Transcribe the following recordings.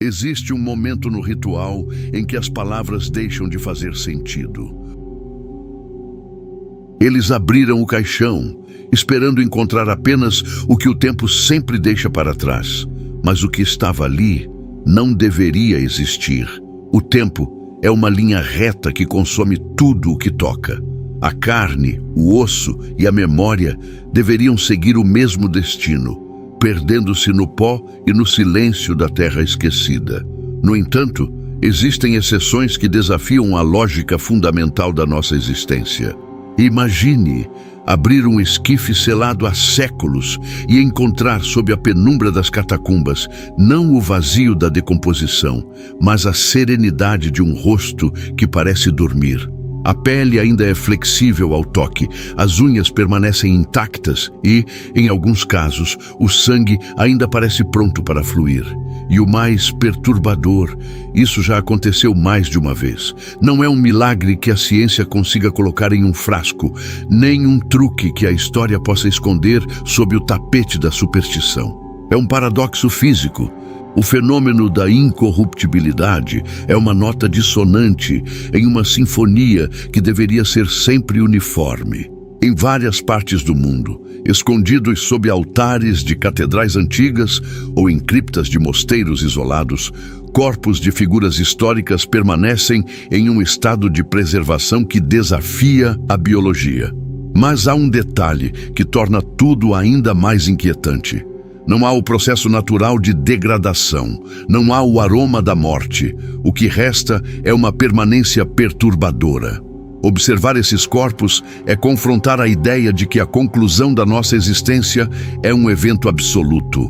Existe um momento no ritual em que as palavras deixam de fazer sentido. Eles abriram o caixão, esperando encontrar apenas o que o tempo sempre deixa para trás. Mas o que estava ali não deveria existir. O tempo é uma linha reta que consome tudo o que toca. A carne, o osso e a memória deveriam seguir o mesmo destino, perdendo-se no pó e no silêncio da terra esquecida. No entanto, existem exceções que desafiam a lógica fundamental da nossa existência. Imagine abrir um esquife selado há séculos e encontrar sob a penumbra das catacumbas não o vazio da decomposição, mas a serenidade de um rosto que parece dormir. A pele ainda é flexível ao toque, as unhas permanecem intactas e, em alguns casos, o sangue ainda parece pronto para fluir. E o mais perturbador, isso já aconteceu mais de uma vez. Não é um milagre que a ciência consiga colocar em um frasco, nem um truque que a história possa esconder sob o tapete da superstição. É um paradoxo físico. O fenômeno da incorruptibilidade é uma nota dissonante em uma sinfonia que deveria ser sempre uniforme. Em várias partes do mundo, escondidos sob altares de catedrais antigas ou em criptas de mosteiros isolados, corpos de figuras históricas permanecem em um estado de preservação que desafia a biologia. Mas há um detalhe que torna tudo ainda mais inquietante. Não há o processo natural de degradação, não há o aroma da morte. O que resta é uma permanência perturbadora. Observar esses corpos é confrontar a ideia de que a conclusão da nossa existência é um evento absoluto.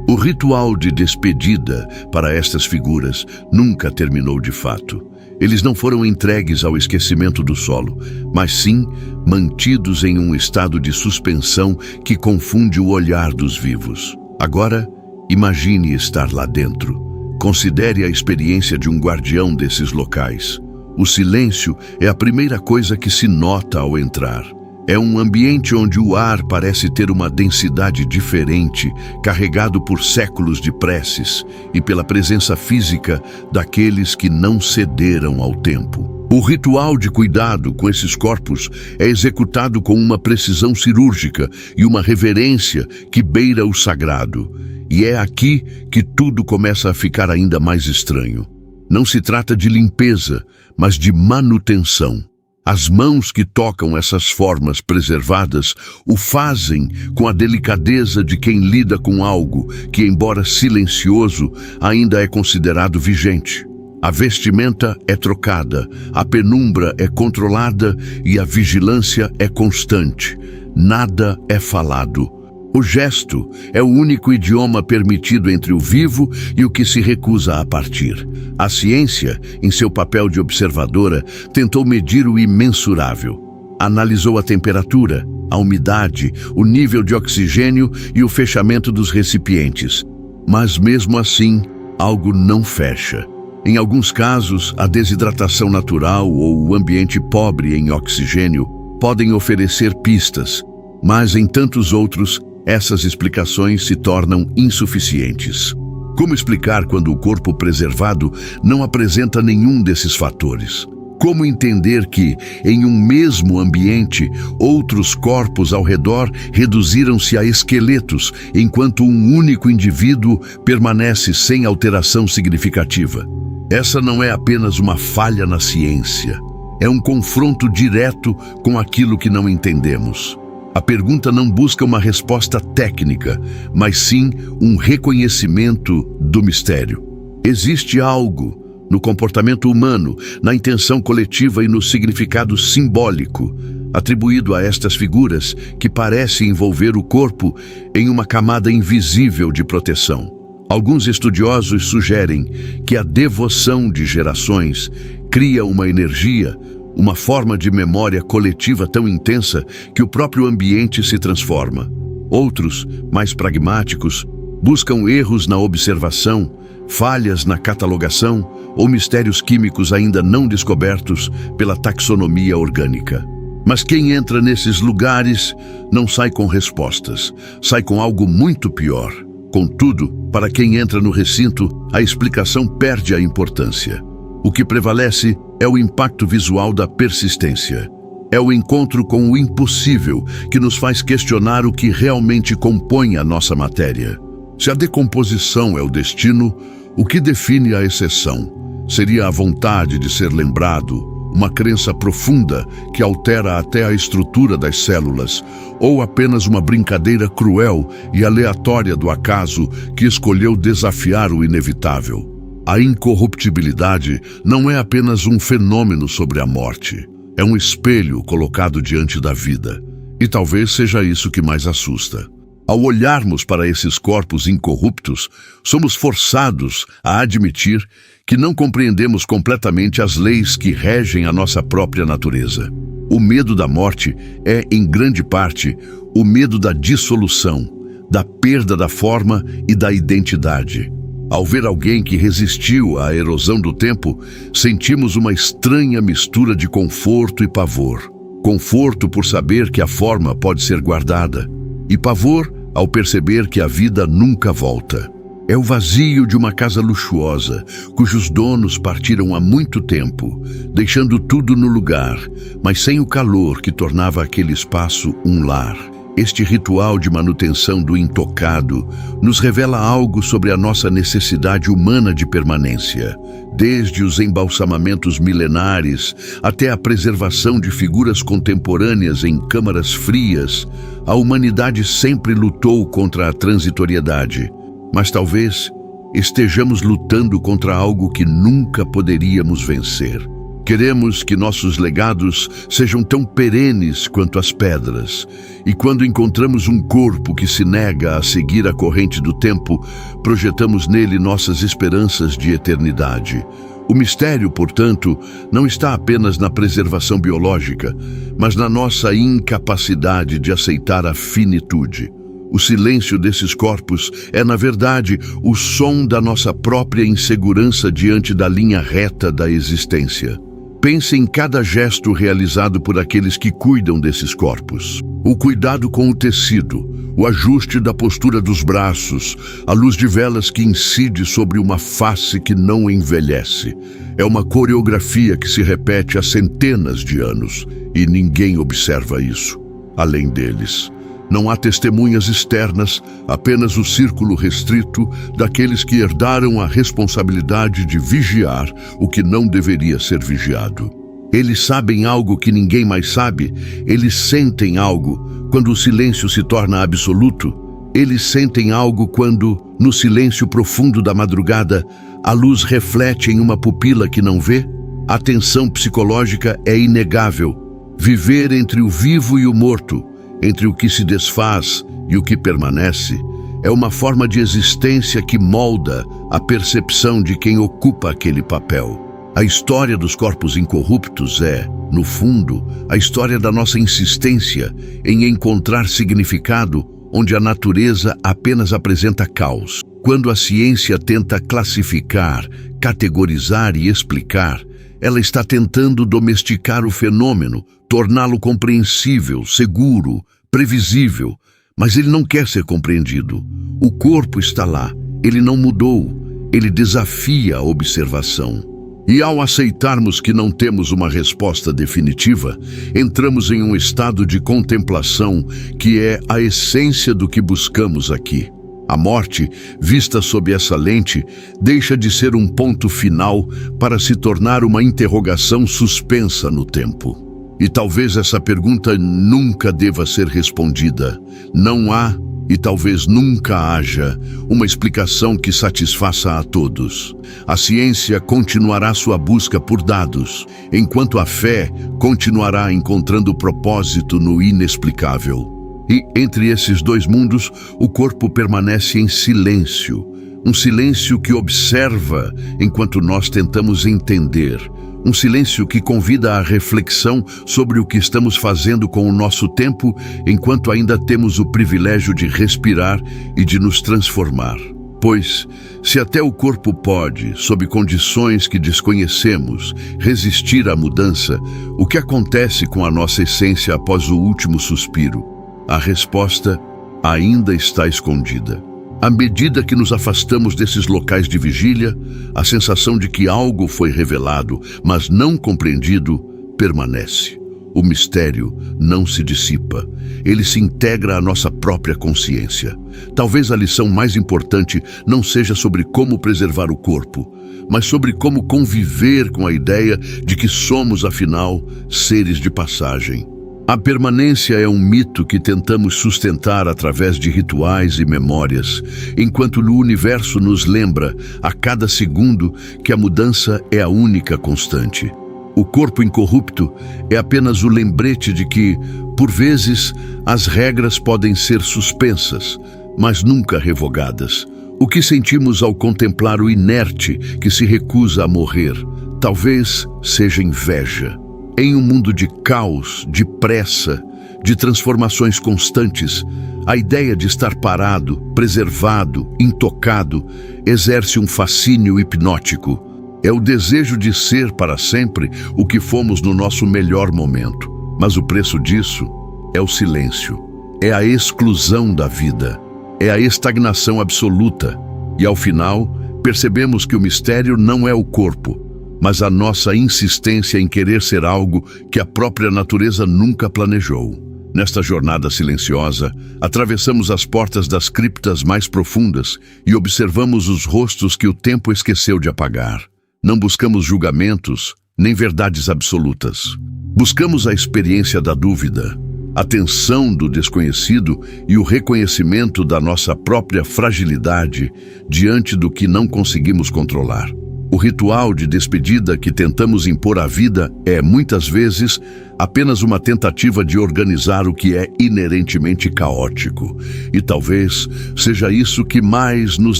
O ritual de despedida para estas figuras nunca terminou de fato. Eles não foram entregues ao esquecimento do solo, mas sim mantidos em um estado de suspensão que confunde o olhar dos vivos. Agora, imagine estar lá dentro. Considere a experiência de um guardião desses locais. O silêncio é a primeira coisa que se nota ao entrar. É um ambiente onde o ar parece ter uma densidade diferente, carregado por séculos de preces e pela presença física daqueles que não cederam ao tempo. O ritual de cuidado com esses corpos é executado com uma precisão cirúrgica e uma reverência que beira o sagrado. E é aqui que tudo começa a ficar ainda mais estranho. Não se trata de limpeza, mas de manutenção. As mãos que tocam essas formas preservadas o fazem com a delicadeza de quem lida com algo que, embora silencioso, ainda é considerado vigente. A vestimenta é trocada, a penumbra é controlada e a vigilância é constante. Nada é falado. O gesto é o único idioma permitido entre o vivo e o que se recusa a partir. A ciência, em seu papel de observadora, tentou medir o imensurável. Analisou a temperatura, a umidade, o nível de oxigênio e o fechamento dos recipientes. Mas mesmo assim, algo não fecha. Em alguns casos, a desidratação natural ou o ambiente pobre em oxigênio podem oferecer pistas, mas em tantos outros, essas explicações se tornam insuficientes. Como explicar quando o corpo preservado não apresenta nenhum desses fatores? Como entender que, em um mesmo ambiente, outros corpos ao redor reduziram-se a esqueletos, enquanto um único indivíduo permanece sem alteração significativa? Essa não é apenas uma falha na ciência, é um confronto direto com aquilo que não entendemos. A pergunta não busca uma resposta técnica, mas sim um reconhecimento do mistério. Existe algo no comportamento humano, na intenção coletiva e no significado simbólico atribuído a estas figuras que parece envolver o corpo em uma camada invisível de proteção. Alguns estudiosos sugerem que a devoção de gerações cria uma energia, uma forma de memória coletiva tão intensa que o próprio ambiente se transforma. Outros, mais pragmáticos, buscam erros na observação, falhas na catalogação ou mistérios químicos ainda não descobertos pela taxonomia orgânica. Mas quem entra nesses lugares não sai com respostas, sai com algo muito pior. Contudo, para quem entra no recinto, a explicação perde a importância. O que prevalece é o impacto visual da persistência. É o encontro com o impossível que nos faz questionar o que realmente compõe a nossa matéria. Se a decomposição é o destino, o que define a exceção? Seria a vontade de ser lembrado, uma crença profunda que altera até a estrutura das células, ou apenas uma brincadeira cruel e aleatória do acaso que escolheu desafiar o inevitável? A incorruptibilidade não é apenas um fenômeno sobre a morte. É um espelho colocado diante da vida. E talvez seja isso que mais assusta. Ao olharmos para esses corpos incorruptos, somos forçados a admitir que não compreendemos completamente as leis que regem a nossa própria natureza. O medo da morte é, em grande parte, o medo da dissolução, da perda da forma e da identidade. Ao ver alguém que resistiu à erosão do tempo, sentimos uma estranha mistura de conforto e pavor. Conforto por saber que a forma pode ser guardada, e pavor ao perceber que a vida nunca volta. É o vazio de uma casa luxuosa, cujos donos partiram há muito tempo, deixando tudo no lugar, mas sem o calor que tornava aquele espaço um lar. Este ritual de manutenção do intocado nos revela algo sobre a nossa necessidade humana de permanência. Desde os embalsamamentos milenares até a preservação de figuras contemporâneas em câmaras frias, a humanidade sempre lutou contra a transitoriedade. Mas talvez estejamos lutando contra algo que nunca poderíamos vencer. Queremos que nossos legados sejam tão perenes quanto as pedras. E quando encontramos um corpo que se nega a seguir a corrente do tempo, projetamos nele nossas esperanças de eternidade. O mistério, portanto, não está apenas na preservação biológica, mas na nossa incapacidade de aceitar a finitude. O silêncio desses corpos é, na verdade, o som da nossa própria insegurança diante da linha reta da existência. Pense em cada gesto realizado por aqueles que cuidam desses corpos. O cuidado com o tecido, o ajuste da postura dos braços, a luz de velas que incide sobre uma face que não envelhece. É uma coreografia que se repete há centenas de anos e ninguém observa isso, além deles. Não há testemunhas externas, apenas o círculo restrito daqueles que herdaram a responsabilidade de vigiar o que não deveria ser vigiado. Eles sabem algo que ninguém mais sabe, eles sentem algo quando o silêncio se torna absoluto, eles sentem algo quando, no silêncio profundo da madrugada, a luz reflete em uma pupila que não vê. A tensão psicológica é inegável. Viver entre o vivo e o morto, entre o que se desfaz e o que permanece, é uma forma de existência que molda a percepção de quem ocupa aquele papel. A história dos corpos incorruptos é, no fundo, a história da nossa insistência em encontrar significado onde a natureza apenas apresenta caos. Quando a ciência tenta classificar, categorizar e explicar, ela está tentando domesticar o fenômeno, torná-lo compreensível, seguro, previsível, mas ele não quer ser compreendido. O corpo está lá, ele não mudou, ele desafia a observação. E ao aceitarmos que não temos uma resposta definitiva, entramos em um estado de contemplação que é a essência do que buscamos aqui. A morte, vista sob essa lente, deixa de ser um ponto final para se tornar uma interrogação suspensa no tempo. E talvez essa pergunta nunca deva ser respondida. Não há, e talvez nunca haja, uma explicação que satisfaça a todos. A ciência continuará sua busca por dados, enquanto a fé continuará encontrando propósito no inexplicável. E, entre esses dois mundos, o corpo permanece em silêncio. Um silêncio que observa enquanto nós tentamos entender. Um silêncio que convida à reflexão sobre o que estamos fazendo com o nosso tempo enquanto ainda temos o privilégio de respirar e de nos transformar. Pois, se até o corpo pode, sob condições que desconhecemos, resistir à mudança, o que acontece com a nossa essência após o último suspiro? A resposta ainda está escondida. À medida que nos afastamos desses locais de vigília, a sensação de que algo foi revelado, mas não compreendido, permanece. O mistério não se dissipa, ele se integra à nossa própria consciência. Talvez a lição mais importante não seja sobre como preservar o corpo, mas sobre como conviver com a ideia de que somos, afinal, seres de passagem. A permanência é um mito que tentamos sustentar através de rituais e memórias, enquanto o universo nos lembra, a cada segundo, que a mudança é a única constante. O corpo incorrupto é apenas o lembrete de que, por vezes, as regras podem ser suspensas, mas nunca revogadas. O que sentimos ao contemplar o inerte que se recusa a morrer, talvez seja inveja. Em um mundo de caos, de pressa, de transformações constantes, a ideia de estar parado, preservado, intocado, exerce um fascínio hipnótico. É o desejo de ser para sempre o que fomos no nosso melhor momento. Mas o preço disso é o silêncio, é a exclusão da vida, é a estagnação absoluta. E ao final, percebemos que o mistério não é o corpo, mas a nossa insistência em querer ser algo que a própria natureza nunca planejou. Nesta jornada silenciosa, atravessamos as portas das criptas mais profundas e observamos os rostos que o tempo esqueceu de apagar. Não buscamos julgamentos, nem verdades absolutas. Buscamos a experiência da dúvida, a tensão do desconhecido e o reconhecimento da nossa própria fragilidade diante do que não conseguimos controlar. O ritual de despedida que tentamos impor à vida é, muitas vezes, apenas uma tentativa de organizar o que é inerentemente caótico. E talvez seja isso que mais nos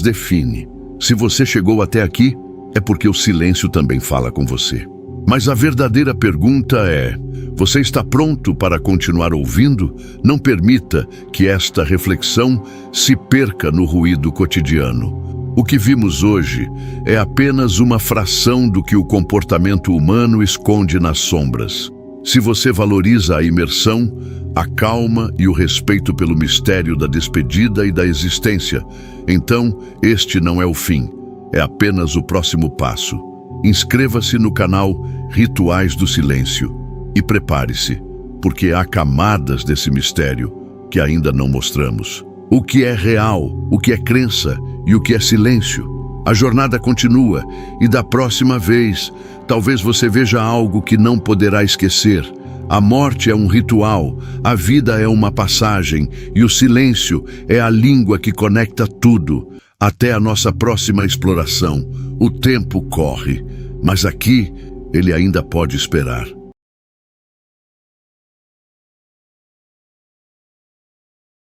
define. Se você chegou até aqui, é porque o silêncio também fala com você. Mas a verdadeira pergunta é: você está pronto para continuar ouvindo? Não permita que esta reflexão se perca no ruído cotidiano. O que vimos hoje é apenas uma fração do que o comportamento humano esconde nas sombras. Se você valoriza a imersão, a calma e o respeito pelo mistério da despedida e da existência, então este não é o fim. É apenas o próximo passo. Inscreva-se no canal Rituais do Silêncio e prepare-se, porque há camadas desse mistério que ainda não mostramos. O que é real, o que é crença e o que é silêncio. A jornada continua e da próxima vez, talvez você veja algo que não poderá esquecer. A morte é um ritual, a vida é uma passagem e o silêncio é a língua que conecta tudo. Até a nossa próxima exploração, o tempo corre, mas aqui ele ainda pode esperar.